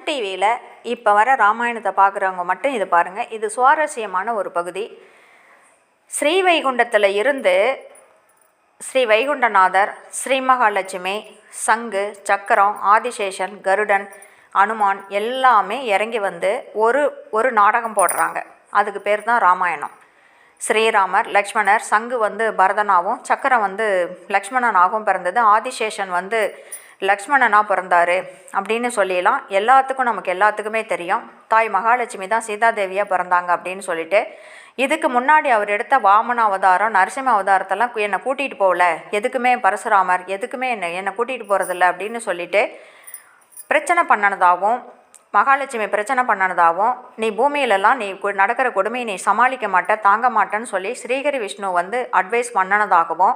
டிவியில் இப்போ வர ராமாயணத்தை பார்க்குறவங்க மட்டும் இது பாருங்கள். இது சுவாரஸ்யமான ஒரு பகுதி. ஸ்ரீவைகுண்டத்தில் இருந்து ஸ்ரீ வைகுண்டநாதர், ஸ்ரீ மகாலட்சுமி, சங்கு, சக்கரம், ஆதிசேஷன், கருடன், அனுமான் எல்லாமே இறங்கி வந்து ஒரு நாடகம் போடுறாங்க. அதுக்கு பேர் தான் ராமாயணம். ஸ்ரீராமர், லக்ஷ்மணர், சங்கு வந்து பரதனாகவும் சக்கரம் வந்து லக்ஷ்மணனாகவும் பிறந்தது. ஆதிசேஷன் வந்து லக்ஷ்மணனாக பிறந்தார் அப்படின்னு சொல்லிடலாம். நமக்கு எல்லாத்துக்குமே தெரியும். தாய் மகாலட்சுமி தான் சீதாதேவியாக பிறந்தாங்க அப்படின்னு சொல்லிட்டு, இதுக்கு முன்னாடி அவர் எடுத்த வாமன அவதாரம், நரசிம்ம அவதாரத்தெல்லாம் என்னை கூட்டிகிட்டு போகல, எதுக்குமே பரசுராமர் எதுக்குமே என்னை கூட்டிகிட்டு போகிறதில்ல அப்படின்னு சொல்லிட்டு பிரச்சனை பண்ணினதாகவும், மகாலட்சுமி பிரச்சனை பண்ணினதாகவும், நீ பூமியிலலாம் நீ நடக்கிற கொடுமையை நீ சமாளிக்க மாட்ட, தாங்க மாட்டேன்னு சொல்லி ஸ்ரீஹரி விஷ்ணு வந்து அட்வைஸ் பண்ணினதாகவும்,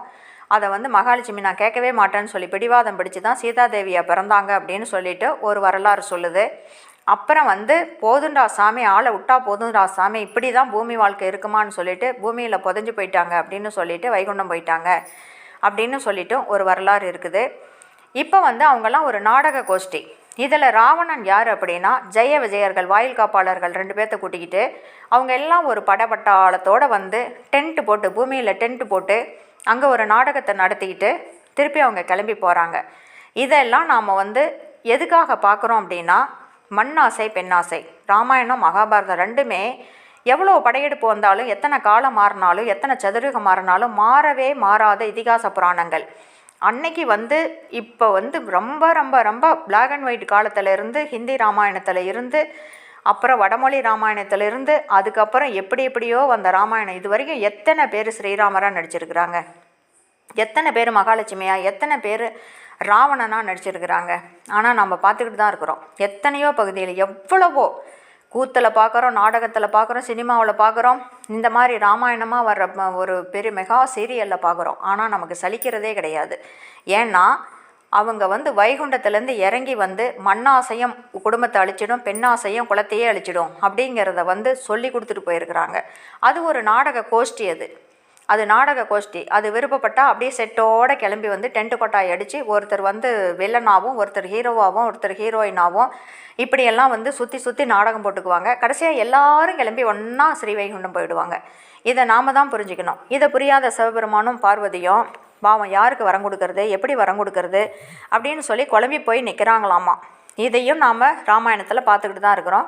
அதை வந்து மகாலட்சுமி நான் கேட்கவே மாட்டேன்னு சொல்லி பிடிவாதம் பிடிச்சி தான் சீதாதேவியை பிறந்தாங்க அப்படின்னு சொல்லிட்டு ஒரு வரலாறு சொல்லுது. அப்புறம் வந்து போதுண்டா சாமி, ஆளை விட்டா போதுண்டா சாமி, இப்படி தான் பூமி வாழ்க்கை இருக்குமான்னு சொல்லிட்டு பூமியில் புதைஞ்சு போயிட்டாங்க அப்படின்னு சொல்லிட்டு வைகுண்டம் போயிட்டாங்க அப்படின்னு சொல்லிட்டு ஒரு வரலாறு இருக்குது. இப்போ வந்து அவங்கெல்லாம் ஒரு நாடக கோஷ்டி. இதில் ராவணன் யார் அப்படின்னா ஜெய விஜயர்கள், வாயில் காப்பாளர்கள் 2 பேர்த்த கூட்டிக்கிட்டு அவங்க எல்லாம் ஒரு படபட்டாளத்தோடு வந்து டென்ட்டு போட்டு, பூமியில் டென்ட்டு போட்டு அங்கே ஒரு நாடகத்தை நடத்திக்கிட்டு திருப்பி அவங்க கிளம்பி போகிறாங்க. இதெல்லாம் நாம் வந்து எதுக்காக பார்க்குறோம் அப்படின்னா, மண்ணாசை பெண்ணாசை. ராமாயணம் மகாபாரதம் ரெண்டுமே எவ்வளோ படையெடுப்பு வந்தாலும், எத்தனை காலம் மாறினாலும், எத்தனை சதுரகம் மாறினாலும் மாறவே மாறாத இதிகாச புராணங்கள். அன்னைக்கு வந்து இப்போ வந்து ரொம்ப ரொம்ப ரொம்ப பிளாக் அண்ட் ஒயிட் காலத்தில் ஹிந்தி ராமாயணத்தில் இருந்து, அப்புறம் வடமொழி ராமாயணத்திலிருந்து, அதுக்கப்புறம் எப்படியோ வந்த ராமாயணம் இது வரைக்கும் எத்தனை பேர் ஸ்ரீராமராக நடிச்சிருக்கிறாங்க, எத்தனை பேர் மகாலட்சுமியா, எத்தனை பேர் ராவணனாக நடிச்சிருக்கிறாங்க. ஆனால் நம்ம பார்த்துக்கிட்டு தான் இருக்கிறோம். எத்தனையோ பகுதியில் எவ்வளவோ கூத்தில் பார்க்குறோம், நாடகத்தில் பார்க்குறோம், சினிமாவில் பார்க்குறோம், இந்த மாதிரி ராமாயணமாக வர்ற ஒரு பெரிய மெகா சீரியலில் பார்க்குறோம். ஆனால் நமக்கு சலிக்கிறதே கிடையாது. ஏன்னா அவங்க வந்து வைகுண்டத்துலேருந்து இறங்கி வந்து மண்ணாசையும் குடும்பத்தை அழிச்சிடும், பெண்ணாசையும் குலத்தையே அழிச்சிடும் அப்படிங்கிறத வந்து சொல்லி கொடுத்துட்டு போயிருக்கிறாங்க. அது ஒரு நாடக கோஷ்டி. அது நாடக கோஷ்டி. அது விருப்பப்பட்டால் அப்படியே செட்டோடு கிளம்பி வந்து டென்ட்டு கொட்டாய் அடித்து ஒருத்தர் வந்து வில்லனாகவும், ஒருத்தர் ஹீரோவாகவும், ஒருத்தர் ஹீரோயினாகவும் இப்படியெல்லாம் வந்து சுற்றி நாடகம் போட்டுக்குவாங்க. கடைசியாக எல்லாரும் கிளம்பி ஒன்றா ஸ்ரீவைகுண்டம் போயிடுவாங்க. இதை நாம் தான் புரிஞ்சுக்கணும். இதை புரியாத சிவபெருமானும் பார்வதியும் பாவம் யாருக்கு வரம் கொடுக்கறது, எப்படி வரம் கொடுக்கறது அப்படின்னு சொல்லி குழம்பி போய் நிற்கிறாங்களாமா. இதையும் நாம் ராமாயணத்தில் பார்த்துக்கிட்டு தான் இருக்கிறோம்.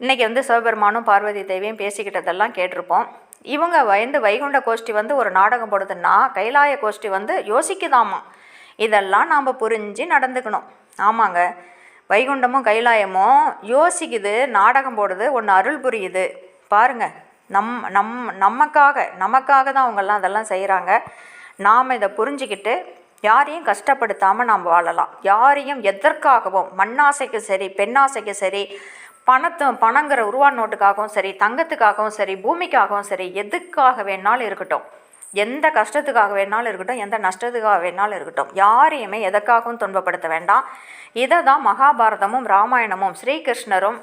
இன்றைக்கி வந்து சிவபெருமானும் பார்வதி தேவியும் பேசிக்கிட்டதெல்லாம் கேட்டிருப்போம். இவங்க வைகுண்ட கோஷ்டி வந்து ஒரு நாடகம் போடுதுன்னா, கைலாய கோஷ்டி வந்து யோசிக்குதாமா. இதெல்லாம் நாம் புரிஞ்சு நடந்துக்கணும். ஆமாங்க, வைகுண்டமும் கைலாயமும் யோசிக்குது, நாடகம் போடுது, ஒன்று அருள் புரியுது. பாருங்கள், நமக்காக தான் அவங்கெல்லாம் அதெல்லாம் செய்கிறாங்க. நாம் இதை புரிஞ்சிக்கிட்டு யாரையும் கஷ்டப்படுத்தாமல் நாம் வாழலாம். யாரையும் எதற்காகவும், மண்ணாசைக்கு சரி, பெண்ணாசைக்கு சரி, பணங்கிற உருவா நோட்டுக்காகவும் சரி, தங்கத்துக்காகவும் சரி, பூமிக்காகவும் சரி, எதுக்காக வேணாலும் இருக்கட்டும், எந்த கஷ்டத்துக்காக வேணாலும் இருக்கட்டும், எந்த நஷ்டத்துக்காக வேணாலும் இருக்கட்டும், யாரையுமே எதற்காகவும் துன்பப்படுத்த வேண்டாம். இதை தான் மகாபாரதமும் ராமாயணமும் ஸ்ரீகிருஷ்ணரும்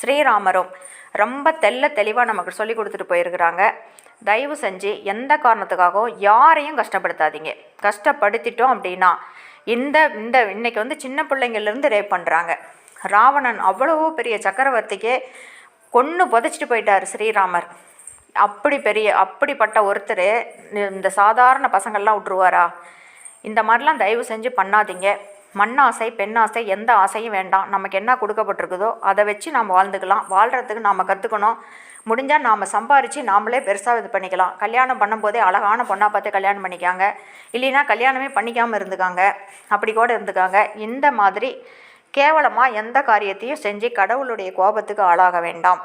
ஸ்ரீராமரும் ரொம்ப தெளிவாக நமக்கு சொல்லி கொடுத்துட்டு போயிருக்கிறாங்க. தயவு செஞ்சு எந்த காரணத்துக்காகவும் யாரையும் கஷ்டப்படுத்தாதீங்க. கஷ்டப்படுத்திட்டோம் அப்படின்னா இன்னைக்கு வந்து சின்ன பிள்ளைங்கள்லேருந்து ரேப் பண்ணுறாங்க. ராவணன் அவ்வளோ பெரிய சக்கரவர்த்திக்கே கொன்று புதைச்சிட்டு போயிட்டார் ஸ்ரீராமர். அப்படிப்பட்ட ஒருத்தர் இந்த சாதாரண பசங்கள்லாம் விட்டுருவாரா? இந்த மாதிரிலாம் தயவு செஞ்சு பண்ணாதீங்க. மண்ணாசை பெண்ணாசை எந்த ஆசையும் வேண்டாம். நமக்கு என்ன கொடுக்கப்பட்டிருக்குதோ அதை வச்சு நாம் வாழ்ந்துக்கலாம். வாழ்கிறதுக்கு நாம் கற்றுக்கணும். முடிஞ்சால் நாம் சம்பாரித்து நாமளே பெருசாக இது பண்ணிக்கலாம். கல்யாணம் பண்ணும்போதே அழகான பொண்ணாக பார்த்து கல்யாணம் பண்ணிக்காங்க. இல்லைன்னா கல்யாணமே பண்ணிக்காமல் இருந்துக்காங்க, அப்படி கூட இருந்துக்காங்க. இந்த மாதிரி கேவலமாக எந்த காரியத்தையும் செஞ்சு கடவுளுடைய கோபத்துக்கு ஆளாக வேண்டாம்.